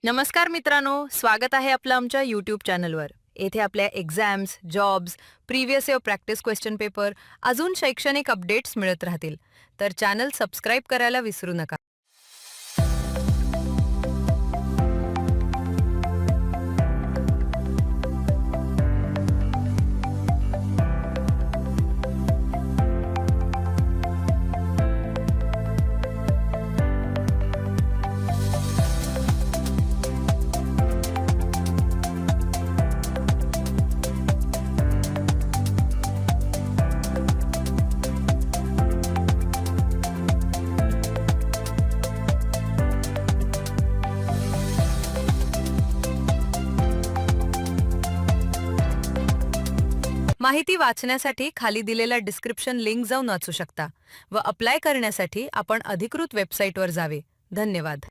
नमस्कार मित्रांनो, स्वागत आहे आपलं आमच्या यूट्यूब चॅनलवर. येथे आपल्या exams, jobs, previous year practice question paper, अजून शैक्षणिक अपडेट्स मिळत राहतील. तर चॅनल सबस्क्राईब करायला विसरू नका. माहिती वाचण्यासाठी खाली दिलेला डिस्क्रिप्शन लिंक जाऊन वाचू शकता व अप्लाय करण्यासाठी आपण अधिकृत वेबसाईटवर जावे. धन्यवाद.